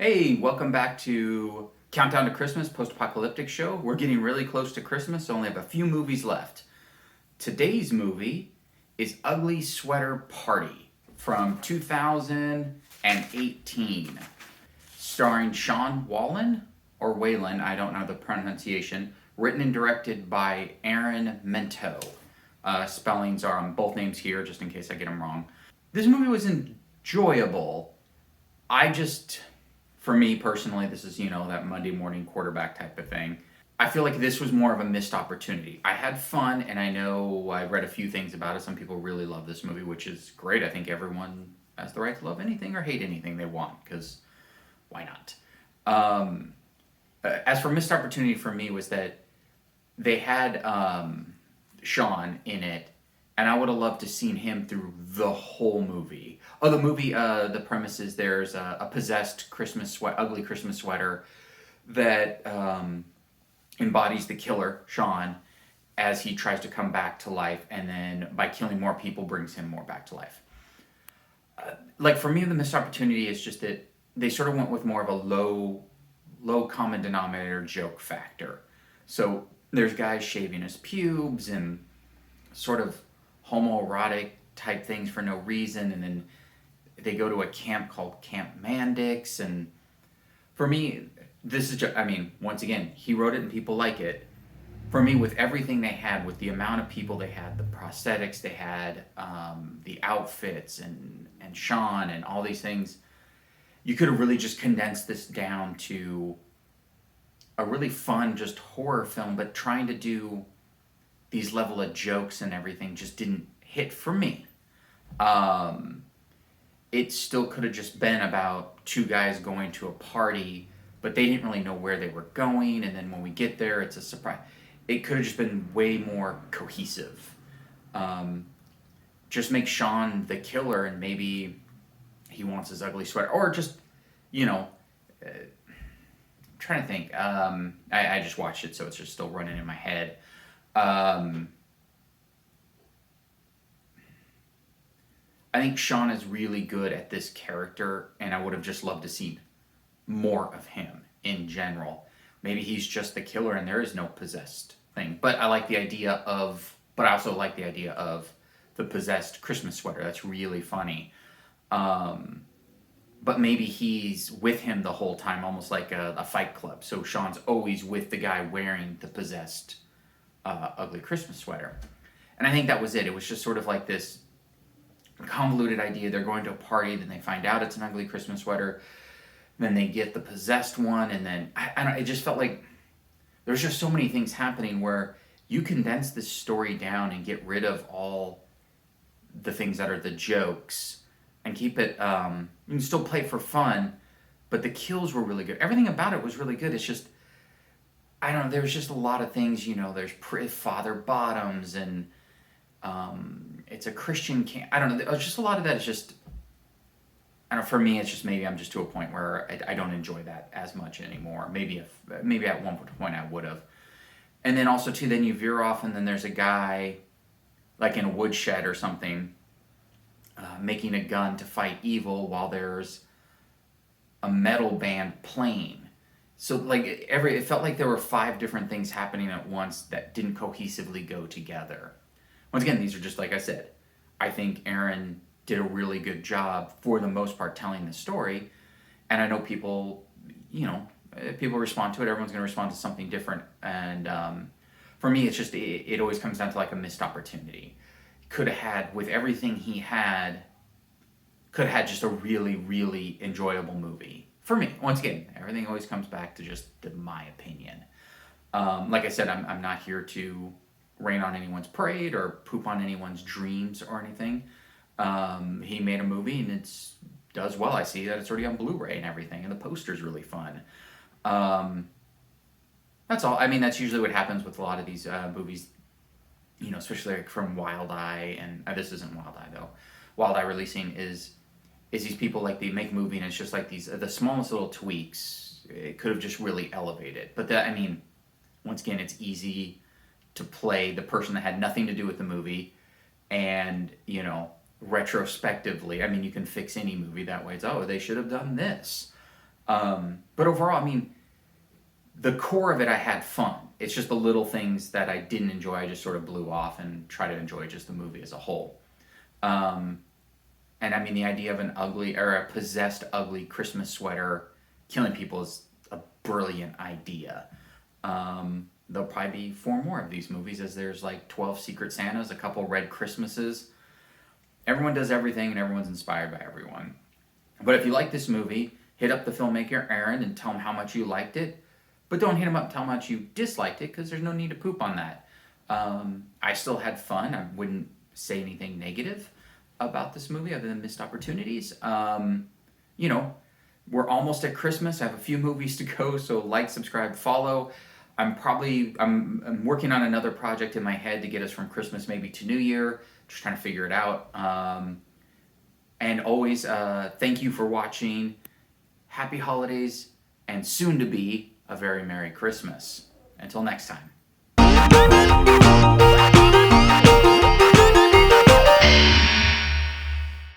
Hey, welcome back to Countdown to Christmas, Post Apocalyptic Show. We're getting really close to Christmas, so only have a few movies left. Today's movie is Ugly Sweater Party from 2018, starring Sean Whalen, or Whalen, I don't know the pronunciation, written and directed by Aaron Mento. Spellings are on both names here, just in case I get them wrong. This movie was enjoyable. For me personally, this is, that Monday morning quarterback type of thing. I feel like this was more of a missed opportunity. I had fun, and I know I read a few things about it. Some people really love this movie, which is great. I think everyone has the right to love anything or hate anything they want, because why not? As for missed opportunity for me was that they had Sean in it, and I would have loved to seen him through the whole movie. Oh, the premise is there's a possessed ugly Christmas sweater that embodies the killer, Sean, as he tries to come back to life, and then by killing more people brings him more back to life. For me, the missed opportunity is just that they sort of went with more of a low common denominator joke factor. So there's guys shaving his pubes and sort of homoerotic type things for no reason, and then they go to a camp called Camp Mandix, and for me, this is just, once again, he wrote it and people like it. For me, with everything they had, with the amount of people they had, the prosthetics they had, the outfits, and Sean, and all these things, you could have really just condensed this down to a really fun, just horror film, but trying to do these level of jokes and everything just didn't hit for me. It still could have just been about two guys going to a party, but they didn't really know where they were going, and then when we get there, it's a surprise. It could have just been way more cohesive. Just make Sean the killer, and maybe he wants his ugly sweater, or just, trying to think. I just watched it, so it's just still running in my head. I think Sean is really good at this character, and I would have just loved to see more of him in general. Maybe he's just the killer and there is no possessed thing. But I also like the idea of the possessed Christmas sweater. That's really funny. But maybe he's with him the whole time, almost like a fight club. So Sean's always with the guy wearing the possessed ugly Christmas sweater. And I think that was it. It was just sort of like this convoluted idea. They're going to a party, then they find out it's an ugly Christmas sweater, then they get the possessed one, and then I don't. It just felt like there's just so many things happening where you condense this story down and get rid of all the things that are the jokes and keep it. You can still play for fun, but the kills were really good. Everything about it was really good. It's just, I don't know. There's just a lot of things. There's Father Bottoms, and it's a Christian camp. I don't know. There's just a lot of that is just, I don't know, for me, it's just maybe I'm just to a point where I don't enjoy that as much anymore. Maybe at one point I would have. And then also, too, then you veer off, and then there's a guy, like in a woodshed or something, making a gun to fight evil while there's a metal band playing. So, it felt like there were 5 different things happening at once that didn't cohesively go together. Once again, these are just, like I said, I think Aaron did a really good job, for the most part, telling the story. And I know people, people respond to it. Everyone's going to respond to something different. And for me, it's just, it always comes down to like a missed opportunity. Could have had, with everything he had, just a really, really enjoyable movie. For me, once again, everything always comes back to just my opinion. Like I said, I'm not here to rain on anyone's parade or poop on anyone's dreams or anything. He made a movie and it does well. I see that it's already on Blu-ray and everything, and the poster's really fun. That's all. That's usually what happens with a lot of these movies, especially like from Wild Eye, and this isn't Wild Eye though. Wild Eye releasing is these people, like, they make a movie and it's just like the smallest little tweaks. It could have just really elevated. But once again, it's easy to play the person that had nothing to do with the movie, and retrospectively, you can fix any movie that way. It's, they should have done this. But overall, I mean, the core of it, I had fun. It's just the little things that I didn't enjoy, I just sort of blew off and try to enjoy just the movie as a whole. And I mean, the idea of an ugly or a possessed ugly Christmas sweater killing people is a brilliant idea. There'll probably be 4 more of these movies, as there's like 12 Secret Santas, a couple Red Christmases. Everyone does everything and everyone's inspired by everyone. But if you like this movie, hit up the filmmaker Aaron and tell him how much you liked it. But don't hit him up and tell him how much you disliked it, because there's no need to poop on that. I still had fun. I wouldn't say anything negative about this movie other than missed opportunities. You know, we're almost at Christmas. I have a few movies to go, so like, subscribe, follow. I'm working on another project in my head to get us from Christmas maybe to New Year. Just trying to figure it out. And always, thank you for watching. Happy holidays, and soon to be a very Merry Christmas. Until next time.